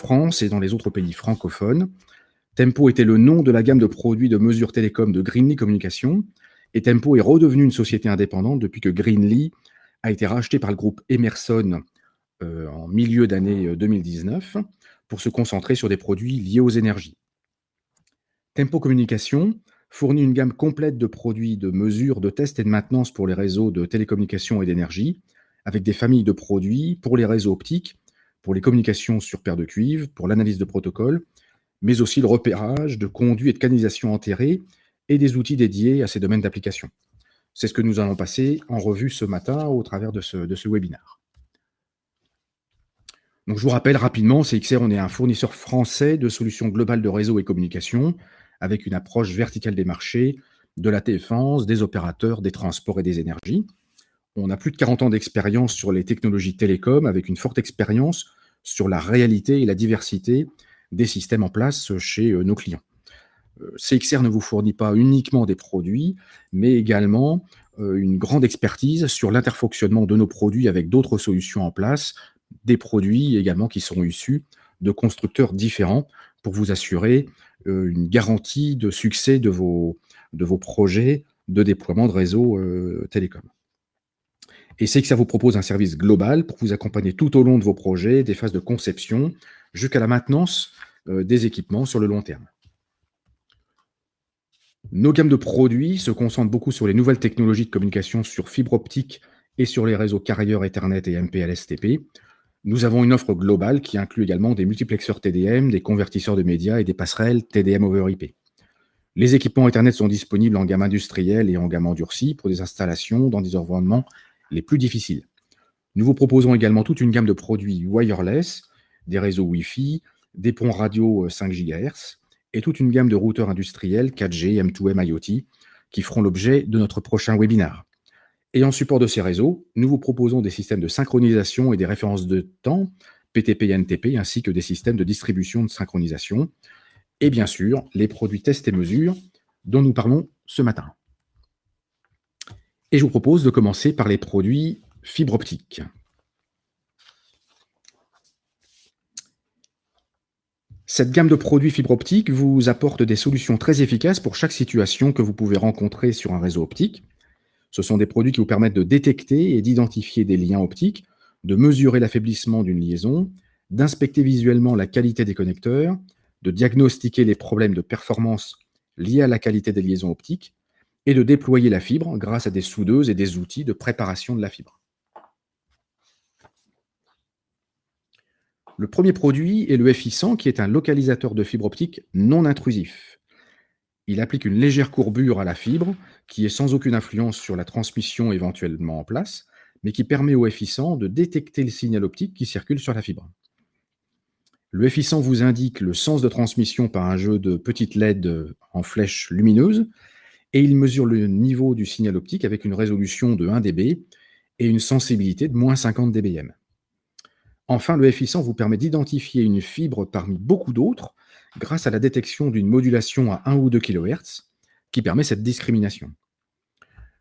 France et dans les autres pays francophones. Tempo était le nom de la gamme de produits de mesure télécom de Greenly Communications, et Tempo est redevenu une société indépendante depuis que Greenly a été racheté par le groupe Emerson en milieu d'année 2019 pour se concentrer sur des produits liés aux énergies. Tempo Communication fournit une gamme complète de produits de mesure, de test et de maintenance pour les réseaux de télécommunications et d'énergie, avec des familles de produits pour les réseaux optiques, pour les communications sur paire de cuivre, pour l'analyse de protocoles, mais aussi le repérage de conduits et de canalisation enterrés et des outils dédiés à ces domaines d'application. C'est ce que nous allons passer en revue ce matin au travers de ce webinaire. Donc, je vous rappelle rapidement, CXR, on est un fournisseur français de solutions globales de réseau et communication, avec une approche verticale des marchés, de la défense, des opérateurs, des transports et des énergies. On a plus de 40 ans d'expérience sur les technologies télécom, avec une forte expérience sur la réalité et la diversité des systèmes en place chez nos clients. CXR ne vous fournit pas uniquement des produits, mais également une grande expertise sur l'interfonctionnement de nos produits avec d'autres solutions en place, des produits également qui sont issus de constructeurs différents pour vous assurer une garantie de succès de vos projets de déploiement de réseaux télécom. Et CXR vous propose un service global pour vous accompagner tout au long de vos projets, des phases de conception jusqu'à la maintenance des équipements sur le long terme. Nos gammes de produits se concentrent beaucoup sur les nouvelles technologies de communication sur fibre optique et sur les réseaux carrière Ethernet et MPLS-TP. Nous avons une offre globale qui inclut également des multiplexeurs TDM, des convertisseurs de médias et des passerelles TDM over IP. Les équipements Ethernet sont disponibles en gamme industrielle et en gamme endurcie pour des installations dans des environnements les plus difficiles. Nous vous proposons également toute une gamme de produits wireless, des réseaux Wi-Fi, des ponts radio 5 GHz et toute une gamme de routeurs industriels 4G, M2M, IoT qui feront l'objet de notre prochain webinaire. Et en support de ces réseaux, nous vous proposons des systèmes de synchronisation et des références de temps, PTP et NTP, ainsi que des systèmes de distribution de synchronisation. Et bien sûr, les produits test et mesure dont nous parlons ce matin. Et je vous propose de commencer par les produits fibre optique. Cette gamme de produits fibre optique vous apporte des solutions très efficaces pour chaque situation que vous pouvez rencontrer sur un réseau optique. Ce sont des produits qui vous permettent de détecter et d'identifier des liens optiques, de mesurer l'affaiblissement d'une liaison, d'inspecter visuellement la qualité des connecteurs, de diagnostiquer les problèmes de performance liés à la qualité des liaisons optiques et de déployer la fibre grâce à des soudeuses et des outils de préparation de la fibre. Le premier produit est le FI100 qui est un localisateur de fibre optique non intrusif. Il applique une légère courbure à la fibre qui est sans aucune influence sur la transmission éventuellement en place, mais qui permet au FI100 de détecter le signal optique qui circule sur la fibre. Le FI100 vous indique le sens de transmission par un jeu de petites LED en flèches lumineuses et il mesure le niveau du signal optique avec une résolution de 1 dB et une sensibilité de moins 50 dBm. Enfin, le FI100 vous permet d'identifier une fibre parmi beaucoup d'autres grâce à la détection d'une modulation à 1 ou 2 kHz qui permet cette discrimination.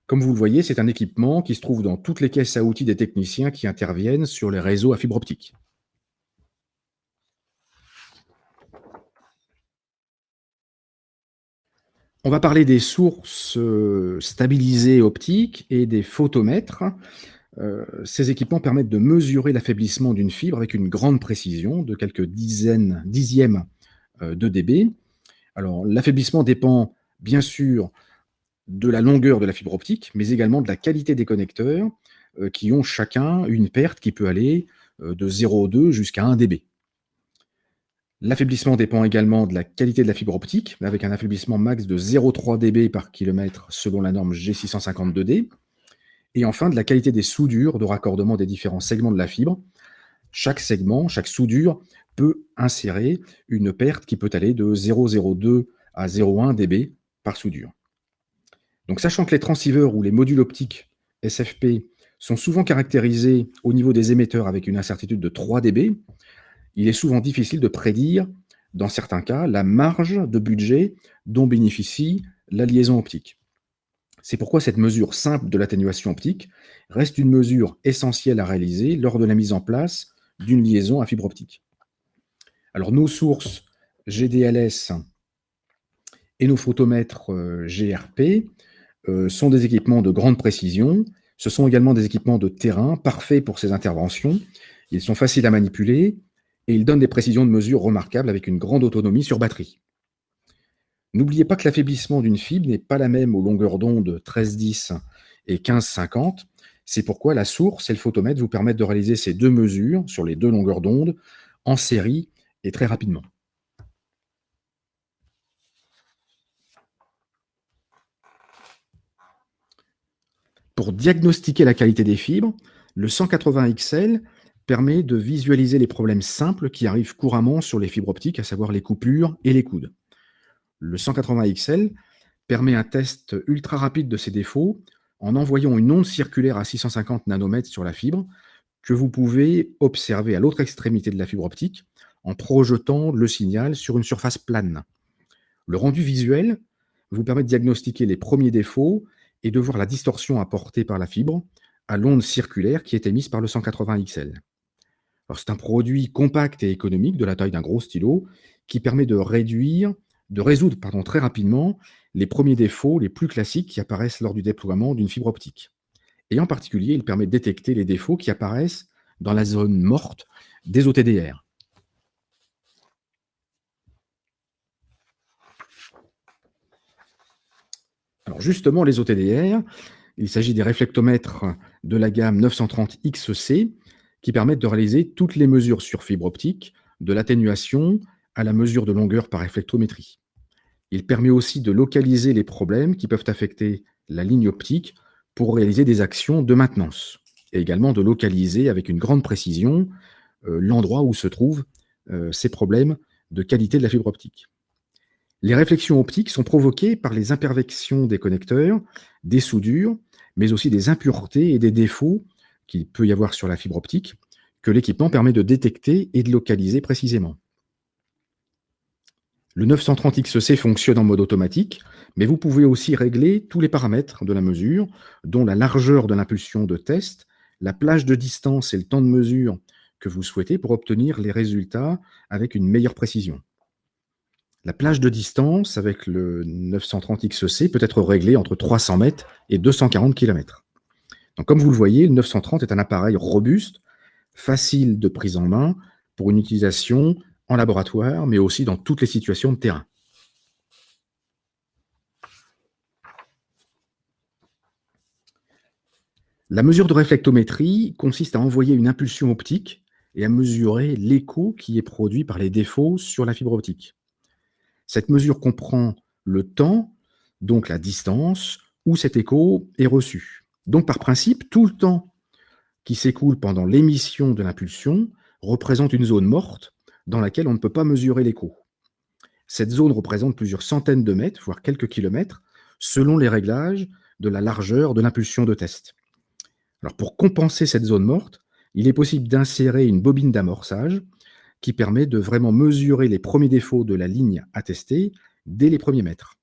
Comme vous le voyez, c'est un équipement qui se trouve dans toutes les caisses à outils des techniciens qui interviennent sur les réseaux à fibre optique. On va parler des sources stabilisées optiques et des photomètres. Ces équipements permettent de mesurer l'affaiblissement d'une fibre avec une grande précision de quelques dixièmes de dB. Alors, l'affaiblissement dépend bien sûr de la longueur de la fibre optique, mais également de la qualité des connecteurs qui ont chacun une perte qui peut aller de 0,2 jusqu'à 1 dB. L'affaiblissement dépend également de la qualité de la fibre optique, avec un affaiblissement max de 0,3 dB par kilomètre selon la norme G652D. Et enfin, de la qualité des soudures de raccordement des différents segments de la fibre. Chaque segment, chaque soudure peut insérer une perte qui peut aller de 0,02 à 0,1 dB par soudure. Donc, sachant que les transceivers ou les modules optiques SFP sont souvent caractérisés au niveau des émetteurs avec une incertitude de 3 dB, il est souvent difficile de prédire, dans certains cas, la marge de budget dont bénéficie la liaison optique. C'est pourquoi cette mesure simple de l'atténuation optique reste une mesure essentielle à réaliser lors de la mise en place d'une liaison à fibre optique. Alors, nos sources GDLS et nos photomètres GRP sont des équipements de grande précision. Ce sont également des équipements de terrain parfaits pour ces interventions. Ils sont faciles à manipuler et ils donnent des précisions de mesure remarquables avec une grande autonomie sur batterie. N'oubliez pas que l'affaiblissement d'une fibre n'est pas la même aux longueurs d'onde 13-10 et 15-50. C'est pourquoi la source et le photomètre vous permettent de réaliser ces deux mesures sur les deux longueurs d'onde en série et très rapidement. Pour diagnostiquer la qualité des fibres, le 180 XL permet de visualiser les problèmes simples qui arrivent couramment sur les fibres optiques, à savoir les coupures et les coudes. Le 180 XL permet un test ultra rapide de ces défauts en envoyant une onde circulaire à 650 nanomètres sur la fibre que vous pouvez observer à l'autre extrémité de la fibre optique en projetant le signal sur une surface plane. Le rendu visuel vous permet de diagnostiquer les premiers défauts et de voir la distorsion apportée par la fibre à l'onde circulaire qui est émise par le 180 XL. Alors, c'est un produit compact et économique de la taille d'un gros stylo qui permet de résoudre très rapidement les premiers défauts les plus classiques qui apparaissent lors du déploiement d'une fibre optique. Et en particulier, il permet de détecter les défauts qui apparaissent dans la zone morte des OTDR. Alors justement, les OTDR, il s'agit des réflectomètres de la gamme 930 XC qui permettent de réaliser toutes les mesures sur fibre optique, de l'atténuation à la mesure de longueur par réflectométrie. Il permet aussi de localiser les problèmes qui peuvent affecter la ligne optique pour réaliser des actions de maintenance, et également de localiser avec une grande précision l'endroit où se trouvent ces problèmes de qualité de la fibre optique. Les réflexions optiques sont provoquées par les imperfections des connecteurs, des soudures, mais aussi des impuretés et des défauts qu'il peut y avoir sur la fibre optique, que l'équipement permet de détecter et de localiser précisément. Le 930 XC fonctionne en mode automatique, mais vous pouvez aussi régler tous les paramètres de la mesure, dont la largeur de l'impulsion de test, la plage de distance et le temps de mesure que vous souhaitez pour obtenir les résultats avec une meilleure précision. La plage de distance avec le 930 XC peut être réglée entre 300 mètres et 240 km. Donc, comme vous le voyez, le 930 est un appareil robuste, facile de prise en main pour une utilisation en laboratoire, mais aussi dans toutes les situations de terrain. La mesure de réflectométrie consiste à envoyer une impulsion optique et à mesurer l'écho qui est produit par les défauts sur la fibre optique. Cette mesure comprend le temps, donc la distance, où cet écho est reçu. Donc par principe, tout le temps qui s'écoule pendant l'émission de l'impulsion représente une zone morte dans laquelle on ne peut pas mesurer l'écho. Cette zone représente plusieurs centaines de mètres, voire quelques kilomètres, selon les réglages de la largeur de l'impulsion de test. Alors pour compenser cette zone morte, il est possible d'insérer une bobine d'amorçage qui permet de vraiment mesurer les premiers défauts de la ligne à tester dès les premiers mètres.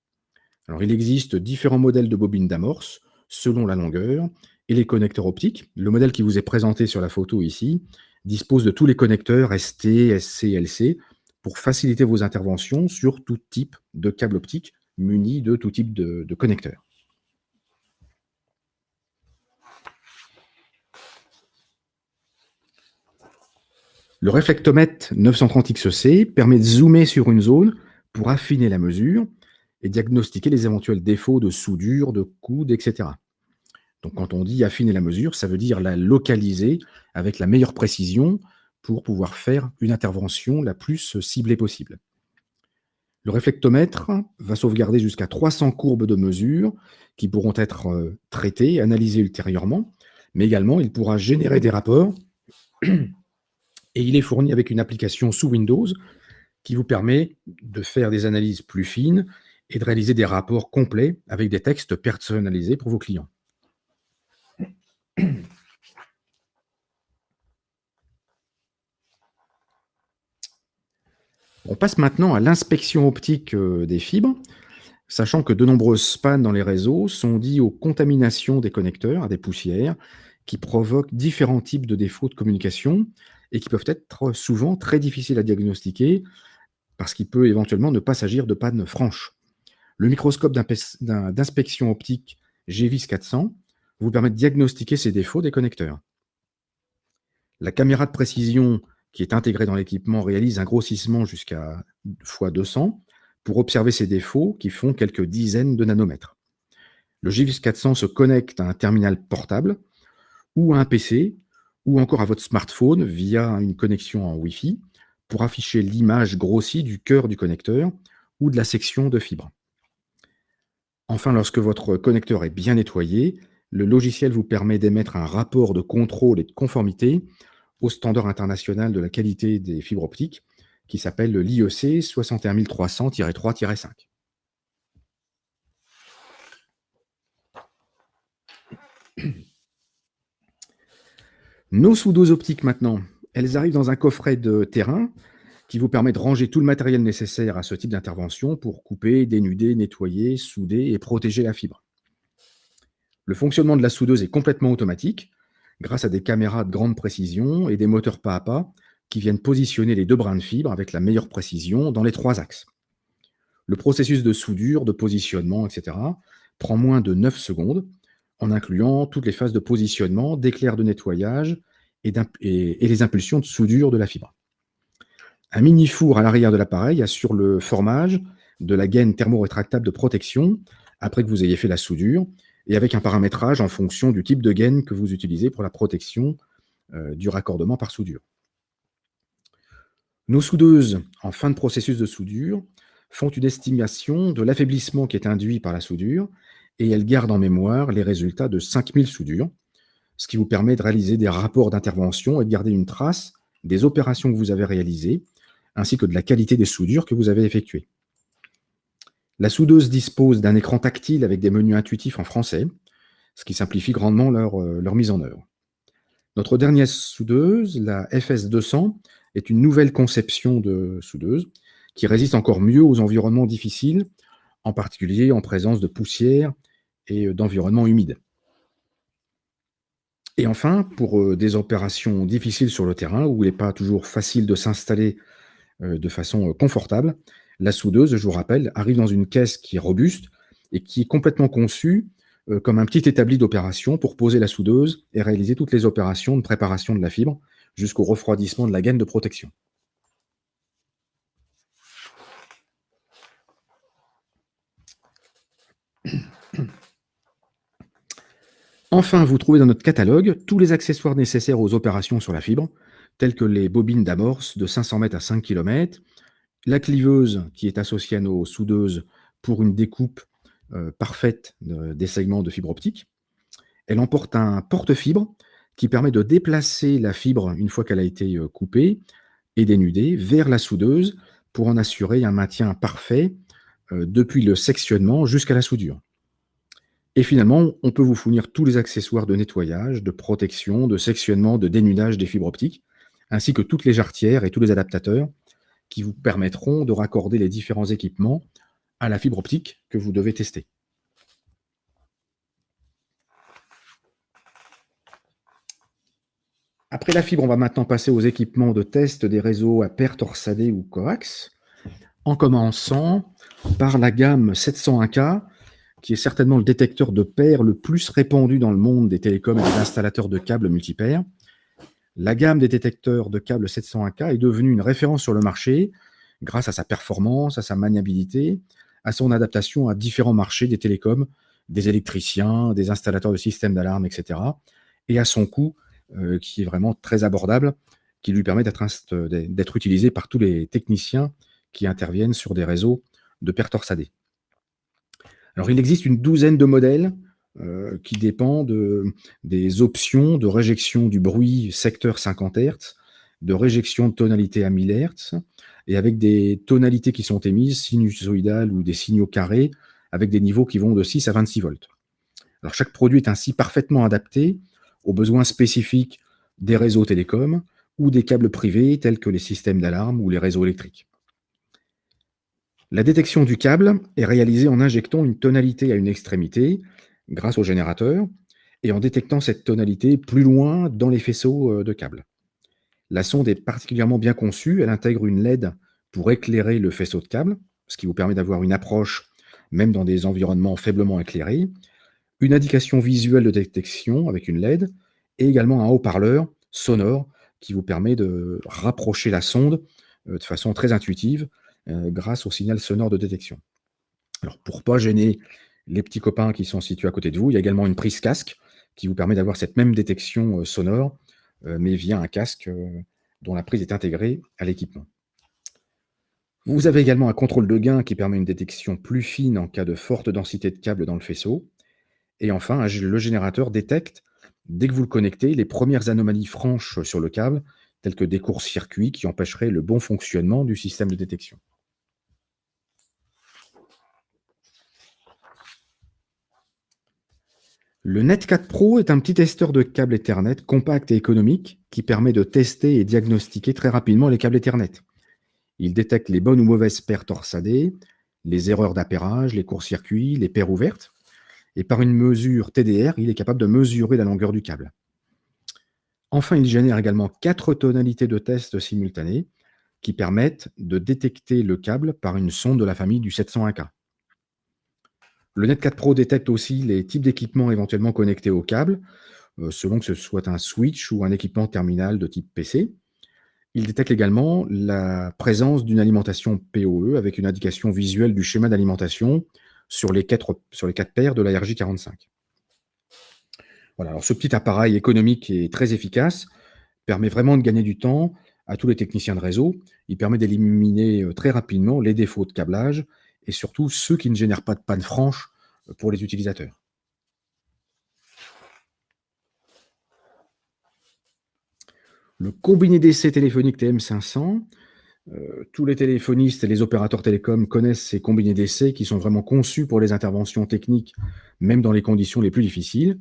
Alors, il existe différents modèles de bobines d'amorce selon la longueur et les connecteurs optiques. Le modèle qui vous est présenté sur la photo ici dispose de tous les connecteurs ST, SC, LC pour faciliter vos interventions sur tout type de câble optique muni de tout type de connecteurs. Le réflectomètre 930 XC permet de zoomer sur une zone pour affiner la mesure et diagnostiquer les éventuels défauts de soudure, de coude, etc. Donc quand on dit affiner la mesure, ça veut dire la localiser avec la meilleure précision pour pouvoir faire une intervention la plus ciblée possible. Le réflectomètre va sauvegarder jusqu'à 300 courbes de mesure qui pourront être traitées, analysées ultérieurement, mais également il pourra générer des rapports et il est fourni avec une application sous Windows qui vous permet de faire des analyses plus fines et de réaliser des rapports complets avec des textes personnalisés pour vos clients. On passe maintenant à l'inspection optique des fibres, sachant que de nombreuses pannes dans les réseaux sont dues aux contaminations des connecteurs, à des poussières, qui provoquent différents types de défauts de communication et qui peuvent être souvent très difficiles à diagnostiquer parce qu'il peut éventuellement ne pas s'agir de panne franche. Le microscope d'inspection optique GVIS 400 vous permet de diagnostiquer ces défauts des connecteurs. La caméra de précision qui est intégrée dans l'équipement réalise un grossissement jusqu'à x200 pour observer ces défauts qui font quelques dizaines de nanomètres. Le GVIS 400 se connecte à un terminal portable ou à un PC ou encore à votre smartphone via une connexion en Wi-Fi pour afficher l'image grossie du cœur du connecteur ou de la section de fibre. Enfin, lorsque votre connecteur est bien nettoyé, le logiciel vous permet d'émettre un rapport de contrôle et de conformité au standard international de la qualité des fibres optiques qui s'appelle l'IEC 61300-3-5. Nos soudeuses optiques maintenant, elles arrivent dans un coffret de terrain qui vous permet de ranger tout le matériel nécessaire à ce type d'intervention pour couper, dénuder, nettoyer, souder et protéger la fibre. Le fonctionnement de la soudeuse est complètement automatique grâce à des caméras de grande précision et des moteurs pas à pas qui viennent positionner les deux brins de fibre avec la meilleure précision dans les 3 axes. Le processus de soudure, de positionnement, etc. prend moins de 9 secondes en incluant toutes les phases de positionnement, d'éclair de nettoyage et les impulsions de soudure de la fibre. Un mini-four à l'arrière de l'appareil assure le formage de la gaine thermorétractable de protection après que vous ayez fait la soudure et avec un paramétrage en fonction du type de gaine que vous utilisez pour la protection du raccordement par soudure. Nos soudeuses, en fin de processus de soudure, font une estimation de l'affaiblissement qui est induit par la soudure et elles gardent en mémoire les résultats de 5000 soudures, ce qui vous permet de réaliser des rapports d'intervention et de garder une trace des opérations que vous avez réalisées, ainsi que de la qualité des soudures que vous avez effectuées. La soudeuse dispose d'un écran tactile avec des menus intuitifs en français, ce qui simplifie grandement leur mise en œuvre. Notre dernière soudeuse, la FS200, est une nouvelle conception de soudeuse qui résiste encore mieux aux environnements difficiles, en particulier en présence de poussière et d'environnements humides. Et enfin, pour des opérations difficiles sur le terrain, où il n'est pas toujours facile de s'installer de façon confortable, la soudeuse, je vous rappelle, arrive dans une caisse qui est robuste et qui est complètement conçue comme un petit établi d'opération pour poser la soudeuse et réaliser toutes les opérations de préparation de la fibre jusqu'au refroidissement de la gaine de protection. Enfin, vous trouvez dans notre catalogue tous les accessoires nécessaires aux opérations sur la fibre, tels que les bobines d'amorce de 500 mètres à 5 km, la cliveuse qui est associée à nos soudeuses pour une découpe parfaite des segments de fibre optique. Elle emporte un porte-fibre qui permet de déplacer la fibre une fois qu'elle a été coupée et dénudée vers la soudeuse pour en assurer un maintien parfait depuis le sectionnement jusqu'à la soudure. Et finalement, on peut vous fournir tous les accessoires de nettoyage, de protection, de sectionnement, de dénudage des fibres optiques, ainsi que toutes les jarretières et tous les adaptateurs qui vous permettront de raccorder les différents équipements à la fibre optique que vous devez tester. Après la fibre, on va maintenant passer aux équipements de test des réseaux à paire torsadée ou coax, en commençant par la gamme 701K, qui est certainement le détecteur de paire le plus répandu dans le monde des télécoms et des installateurs de câbles multipaires. La gamme des détecteurs de câbles 701K est devenue une référence sur le marché grâce à sa performance, à sa maniabilité, à son adaptation à différents marchés des télécoms, des électriciens, des installateurs de systèmes d'alarme, etc. et à son coût qui est vraiment très abordable, qui lui permet d'être utilisé par tous les techniciens qui interviennent sur des réseaux de paire torsadée. Alors, il existe une douzaine de modèles qui dépendent des options de réjection du bruit secteur 50 Hz, de réjection de tonalité à 1000 Hz, et avec des tonalités qui sont émises, sinusoïdales ou des signaux carrés, avec des niveaux qui vont de 6 à 26 volts. Alors, chaque produit est ainsi parfaitement adapté aux besoins spécifiques des réseaux télécoms ou des câbles privés tels que les systèmes d'alarme ou les réseaux électriques. La détection du câble est réalisée en injectant une tonalité à une extrémité grâce au générateur et en détectant cette tonalité plus loin dans les faisceaux de câbles. La sonde est particulièrement bien conçue, elle intègre une LED pour éclairer le faisceau de câble, ce qui vous permet d'avoir une approche même dans des environnements faiblement éclairés, une indication visuelle de détection avec une LED et également un haut-parleur sonore qui vous permet de rapprocher la sonde de façon très intuitive grâce au signal sonore de détection. Alors, pour ne pas gêner les petits copains qui sont situés à côté de vous, il y a également une prise casque qui vous permet d'avoir cette même détection sonore, mais via un casque dont la prise est intégrée à l'équipement. Vous avez également un contrôle de gain qui permet une détection plus fine en cas de forte densité de câbles dans le faisceau. Et enfin, le générateur détecte, dès que vous le connectez, les premières anomalies franches sur le câble, telles que des courts-circuits qui empêcheraient le bon fonctionnement du système de détection. Le Net4 Pro est un petit testeur de câbles Ethernet compact et économique qui permet de tester et diagnostiquer très rapidement les câbles Ethernet. Il détecte les bonnes ou mauvaises paires torsadées, les erreurs d'appairage, les courts-circuits, les paires ouvertes. Et par une mesure TDR, il est capable de mesurer la longueur du câble. Enfin, il génère également 4 tonalités de tests simultanés qui permettent de détecter le câble par une sonde de la famille du 701K. Le Net4 Pro détecte aussi les types d'équipements éventuellement connectés au câble, selon que ce soit un switch ou un équipement terminal de type PC. Il détecte également la présence d'une alimentation PoE avec une indication visuelle du schéma d'alimentation sur les 4 paires de la RJ45. Voilà, alors ce petit appareil économique et très efficace permet vraiment de gagner du temps à tous les techniciens de réseau. Il permet d'éliminer très rapidement les défauts de câblage et surtout ceux qui ne génèrent pas de panne franche pour les utilisateurs. Le combiné d'essai téléphonique TM500, tous les téléphonistes et les opérateurs télécoms connaissent ces combinés d'essai qui sont vraiment conçus pour les interventions techniques, même dans les conditions les plus difficiles.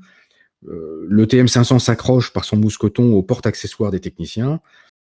Le TM500 s'accroche par son mousqueton aux portes accessoires des techniciens